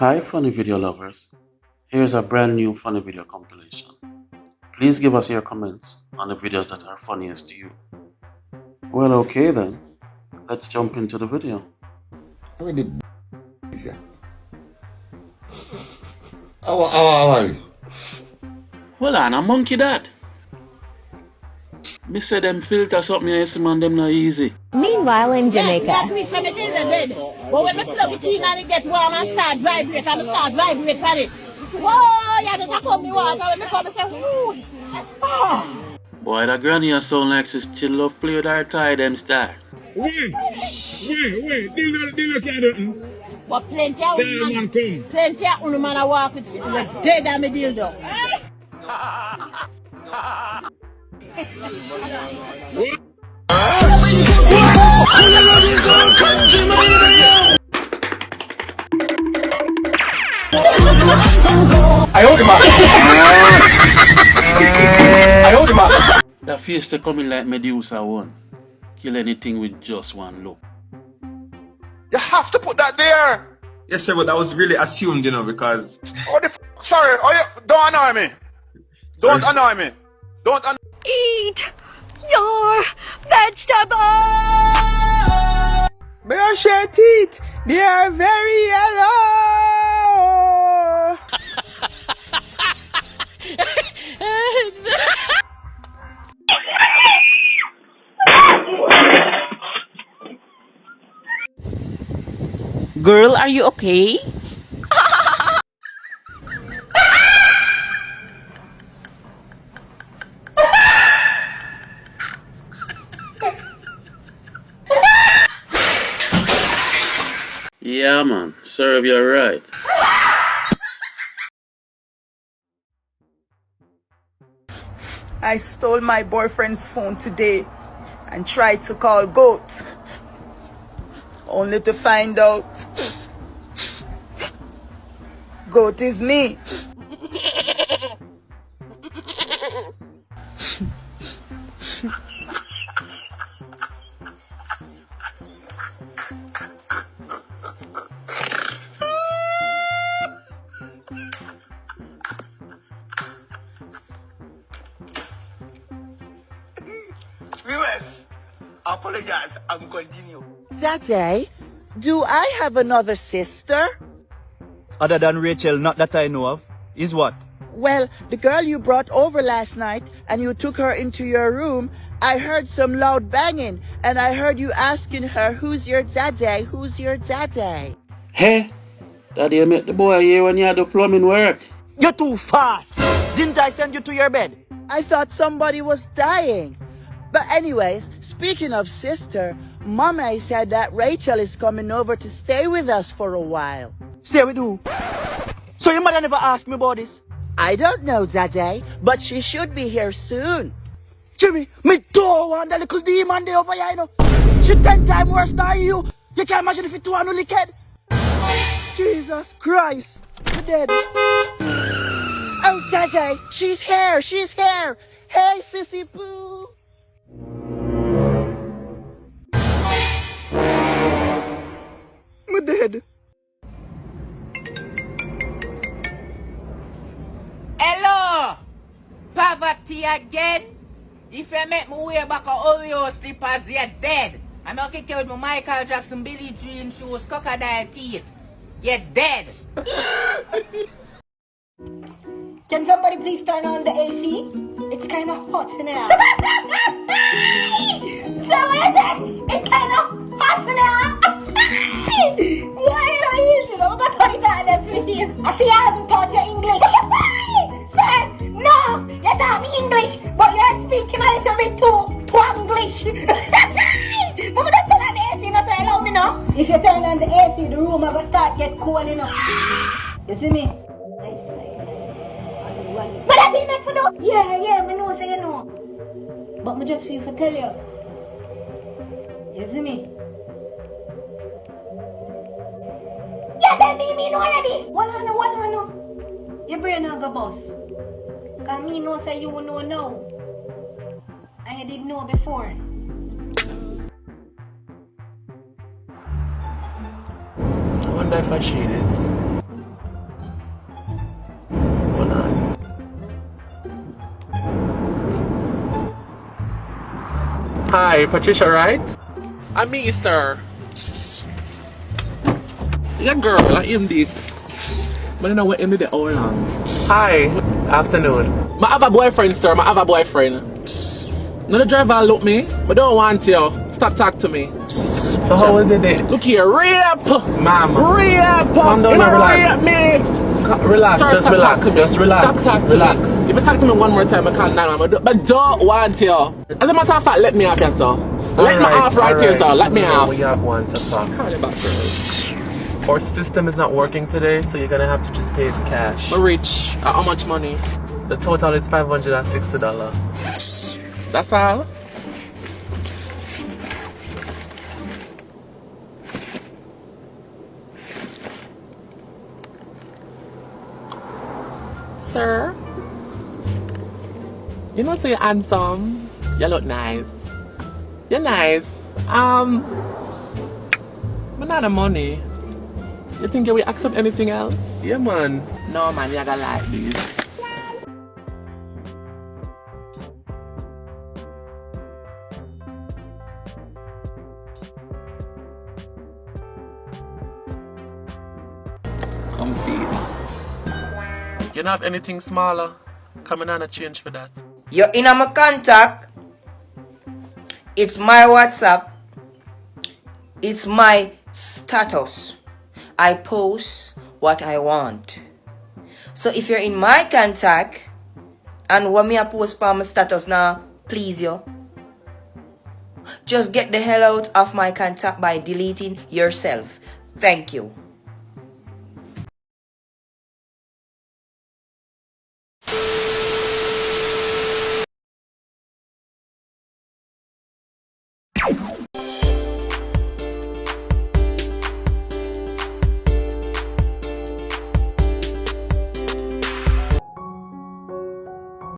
Hi funny video lovers, here's a brand new funny video compilation. Please give us your comments on the videos that are funniest to you. Well, okay then, let's jump into the video. How are you? Well, I'm a monkey that. Me say them filter something else, man, them not easy. Meanwhile in Jamaica. Yes, we say me dead. But when me plug it in and it get warm and start vibrate on it. Whoa, yeah, just a come me water. When me come, I say, whoo. Oh. Boy, that granny a sound like she still love play with her tie them star. Wait, dildo can't do nothing. But plenty of women a walk with dead and me dildo. I hold him up. I hold him up. That face to come in like Medusa one. Kill anything with just one look. You have to put that there. Yes, sir, but that was really assumed, because... Oh, sorry. Oh, don't annoy me. Don't annoy me. Don't annoy me. Eat your vegetables! Brush your teeth. They are very yellow. Girl, are you okay? Yeah man, serve you right. I stole my boyfriend's phone today and tried to call GOAT. Only to find out GOAT is me. Viewers, apologize and continue. Daddy, do I have another sister? Other than Rachel, not that I know of. Is what? Well, the girl you brought over last night and you took her into your room, I heard some loud banging and I heard you asking her, who's your daddy? Who's your daddy? Hey, daddy you met the boy here when you had the plumbing work. You're too fast! Didn't I send you to your bed? I thought somebody was dying. But anyways, speaking of sister, Mama said that Rachel is coming over to stay with us for a while. Stay with who? So your mother never asked me about this? I don't know, Daddy, but she should be here soon. Jimmy, me don't want the little demon there over here, She 10 times worse than you. You can't imagine if it was only kid. Jesus Christ. You're dead. Oh, Daddy, she's here. Hey, Sissy Pooh. I'm dead. Hello! Poverty again? If you make me wear back a Oreo slippers, you're dead. I'm not kicking with my Michael Jackson, Billie Jean shoes, crocodile teeth. You're dead. Can somebody please turn on the AC? It's kind of hot in here. So what is it? It's kind of hot in here. Why are you using all the toilet that video? I see I haven't taught you English. Sir, no, you taught me English, but you're speaking a little bit too English. But just turn on the AC, no, so allow me now. If you turn on the AC, the room will start get cold, You see me? But I didn't make for no. Yeah, me know, say you know. But me just feel for tell you. You see me? Yeah, tell me know already. What I know. Your brain not go boss. Cause me know say you know now. I didn't know before. I wonder if I see this. Hi, Patricia, right? I'm me, sir. Yeah, girl, I am this. But I know what him did all along. Hi, afternoon. I have a boyfriend, sir. I have a boyfriend. No, the driver look me. I don't want you. Stop talk to me. So how was your day? Look here, rape! Ma'am. Rape! Calm down and relax. Rape me! Relax, sir, just relax. Just relax. Stop talking to me. If you talk to me one more time, I can't now. But don't want you. As a matter of fact, let me off here, sir. Let me off right here, sir. Let me off. We have one to talk. Our system is not working today, so you're gonna have to just pay it cash. I'm rich. How much money? The total is $560. That's all? Sir? You know, say you're handsome. You look nice. You're nice. But not the money. You think you will accept anything else? Yeah, man. No, man, you're gonna like this. Comfy. You don't have anything smaller? Coming on a change for that. You're in my contact. It's my WhatsApp. It's my status. I post what I want. So if you're in my contact and want me to post for my status now, please you, just get the hell out of my contact by deleting yourself. Thank you.